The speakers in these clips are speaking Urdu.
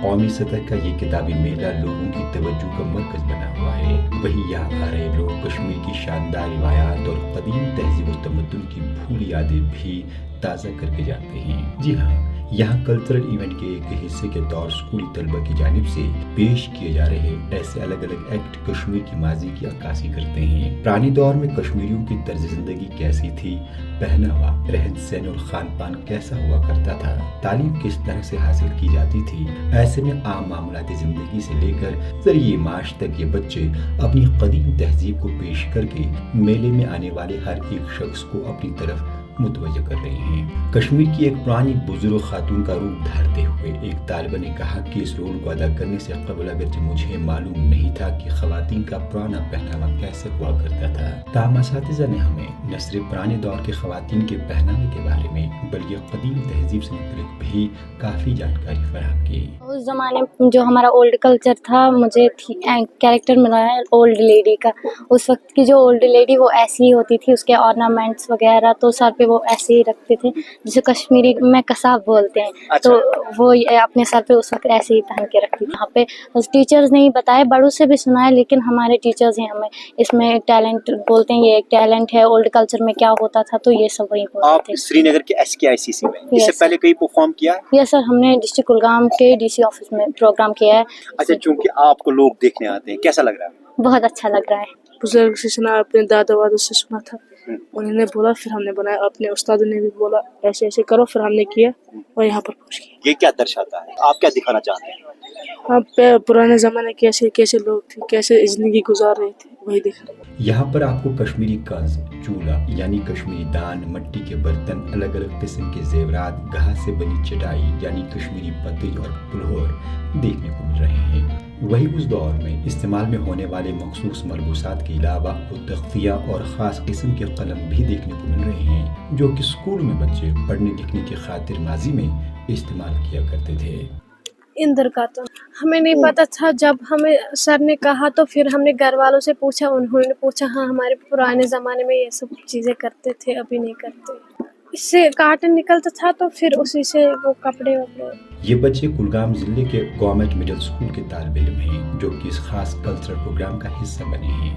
قومی سطح کا یہ کتابی میلہ لوگوں کی توجہ کا مرکز بنا ہوا ہے، وہیں یہاں آ رہے لوگ کشمیر کی شاندار روایات اور قدیم تہذیب و تمدن کی بھولی یادیں بھی تازہ کر کے جاتے ہیں۔ جی ہاں، یہاں کلچرل ایونٹ کے ایک حصے کے طور اسکولی طلبہ کی جانب سے پیش کیے جا رہے ایسے الگ الگ ایکٹ کشمیر کی ماضی کی عکاسی کرتے ہیں۔ پرانے دور میں کشمیریوں کی طرز زندگی کیسی تھی، پہناوا، رہن سہن اور خان پان کیسا ہوا کرتا تھا، تعلیم کس طرح سے حاصل کی جاتی تھی، ایسے میں عام معاملات زندگی سے لے کر ذریعے معاش تک یہ بچے اپنی قدیم تہذیب کو پیش کر کے میلے میں آنے والے ہر ایک شخص کو اپنی طرف متوجہ کر رہے ہیں۔ کشمیر کی ایک پرانی بزرگ خاتون کا روپ دھارتے ہوئے ایک طالبہ نے کہا کہ اس رول کو ادا کرنے سے قبل اگرچہ مجھے معلوم نہیں تھا کہ خواتین کا پرانا پہناوا کیسے ہوا کرتا تھا، تاہم اساتذہ نے ہمیں نہ صرف پرانے دور کے خواتین کے پہناوے کے بارے میں بلکہ قدیم تہذیب سے متعلق بھی کافی جانکاری فراہم کی۔ اس زمانے میں جو ہمارا اولڈ کلچر تھا، مجھے کیریکٹر ملا ہے اولڈ لیڈی کا۔ اس وقت کی جو اولڈ لیڈی وہ ایسی ہی ہوتی تھی، اس کے آرنامنٹس وغیرہ تو سر پہ وہ ایسے ہی رکھتے تھے، جسے کشمیری میں کساب بولتے ہیں۔ تو وہ اپنے سر پہ اس وقت ایسے ہی پہن کے رکھتی تھی۔ یہاں پہ ٹیچرز نے ہی بتایا، بڑوں سے بھی سنا ہے، لیکن ہمارے ٹیچرز ہیں ہمیں اس میں ٹیلنٹ بولتے ہیں، یہ ایک ٹیلنٹ ہے، اولڈ کلچر میں کیا ہوتا تھا تو یہ سب وہی بولتے تھے۔ آپ سری نگر کے SKICC میں اس سے پہلے کہیں پرفارم کیا ہے؟ یس سر، ہم نے ڈسٹرکٹ کلگام کے DC آفس میں پروگرام کیا ہے۔ اچھا، چونکہ آپ کو لوگ دیکھنے آتے ہیں، کیسا لگ رہا ہے؟ بہت اچھا لگ رہا ہے۔ بزرگ سے سنا، اپنے دادا وادوں سے سنا تھا، انہوں نے بولا، پھر ہم نے بنایا، اپنے استادوں نے بھی بولا ایسے ایسے کرو، پھر ہم نے کیا اور یہاں پر پہنچ گیا۔ یہ کیا درشاتا ہے؟ آپ کیا دکھانا چاہتے ہیں؟ آپ پرانے زمانے کیسے لوگ تھے، کیسے زندگی گزار رہے تھے، وہی دکھا۔ یہاں پر آپ کو کشمیری کنز، چولہا یعنی کشمیری دان، مٹی کے برتن، الگ الگ قسم کے زیورات، گھاس سے بنی چٹائی یعنی کشمیری پتیج اور پلہور دیکھنے کو مل رہے ہیں۔ وہی اس دور میں استعمال میں ہونے والے مخصوص ملبوسات کے علاوہ وہ تختیاں اور خاص قسم کے قلم بھی دیکھنے کو مل رہے ہیں، جو کہ اسکول میں بچے پڑھنے لکھنے کی خاطر ماضی میں استعمال کیا کرتے تھے۔ اندر کا تو ہمیں نہیں پتا تھا، جب ہمیں سر نے کہا تو پھر ہم نے گھر والوں سے پوچھا، انہوں نے پوچھا ہاں ہمارے پرانے زمانے میں یہ سب چیزیں کرتے تھے، ابھی نہیں کرتے۔ اس سے کاٹن نکلتا تھا تو پھر اسی سے وہ کپڑے وپڑے۔ یہ بچے کلگام ضلع کے گورنمنٹ مڈل اسکول کے طالب علم ہیں، جو کہ اس خاص کلچرل پروگرام کا حصہ بنے ہیں۔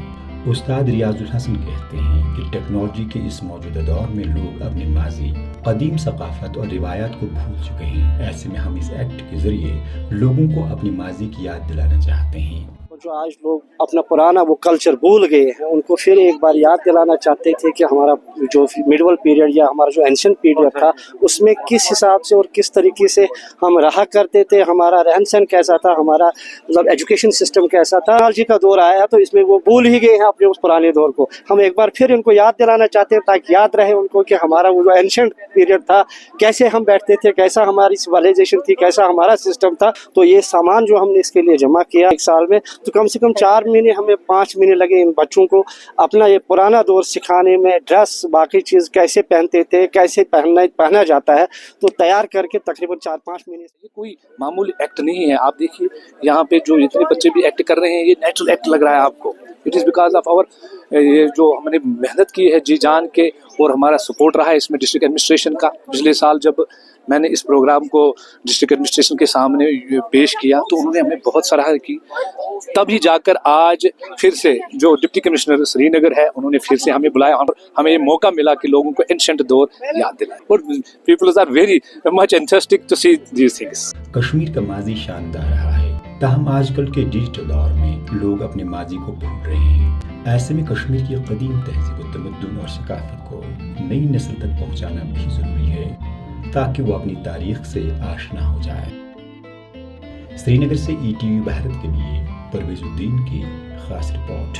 استاد ریاض الحسن کہتے ہیں کہ ٹیکنالوجی کے اس موجودہ دور میں لوگ اپنے ماضی، قدیم ثقافت اور روایات کو بھول چکے ہیں۔ ایسے میں ہم اس ایکٹ کے ذریعے لوگوں کو اپنی ماضی کی یاد دلانا چاہتے ہیں۔ جو آج لوگ اپنا پرانا وہ کلچر بھول گئے ہیں، ان کو پھر ایک بار یاد دلانا چاہتے تھے کہ ہمارا جو میڈیول پیریڈ یا ہمارا جو اینشنٹ پیریڈ تھا، اس میں کس حساب سے اور کس طریقے سے ہم رہا کرتے تھے، ہمارا رہن سہن کیسا تھا، ہمارا مطلب ایجوکیشن سسٹم کیسا تھا۔ ٹیکنالوجی کا دور آیا تو اس میں وہ بھول ہی گئے ہیں اپنے اس پرانے دور کو۔ ہم ایک بار پھر ان کو یاد دلانا چاہتے ہیں تاکہ یاد رہے ان کو کہ ہمارا وہ جو اینشنٹ پیریڈ تھا، کیسے ہم بیٹھتے تھے، کیسا ہماری سویلائزیشن تھی، کیسا ہمارا سسٹم تھا۔ تو یہ سامان جو ہم نے اس کے لیے جمع کیا ایک سال میں، تو کم سے کم 4 مہینے ہمیں 5 مہینے لگے ان بچوں کو اپنا یہ پرانا دور سکھانے میں، ڈریس باقی چیز کیسے پہنتے تھے، کیسے پہنا جاتا ہے، تو تیار کر کے تقریباً 4-5 مہینے سے۔ یہ کوئی معمولی ایکٹ نہیں ہے۔ آپ دیکھیے یہاں پہ جو اتنے بچے بھی ایکٹ کر رہے ہیں، یہ نیچرل ایکٹ لگ رہا ہے آپ کو۔ It is because of our, یہ جو ہم نے محنت کی ہے جی جان کے، اور ہمارا سپورٹ رہا ہے اس میں ڈسٹرکٹ ایڈمنسٹریشن کا۔ پچھلے سال جب میں نے اس پروگرام کو ڈسٹرکٹ ایڈمنسٹریشن کے سامنے پیش کیا تو انہوں نے ہمیں بہت سراہا کی، تبھی جا کر آج پھر سے جو ڈپٹی کمشنر سری نگر ہے انہوں نے پھر سے ہمیں بلایا اور ہمیں یہ موقع ملا کہ لوگوں کو اینشنٹ دور یاد دلائیں، اور peoples are very much interested to see these things. Kashmir کا ماضی شاندار رہا ہے، تاہم آج کل کے ڈیجیٹل دور میں لوگ اپنے ماضی کو بھول رہے ہیں۔ ایسے میں کشمیر کی قدیم تہذیب و تمدن اور ثقافت کو نئی نسل تک پہنچانا بھی ضروری ہے تاکہ وہ اپنی تاریخ سے آشنا ہو جائے۔ سری نگر سے ETV بھارت کے لیے پرویز الدین کی خاص رپورٹ۔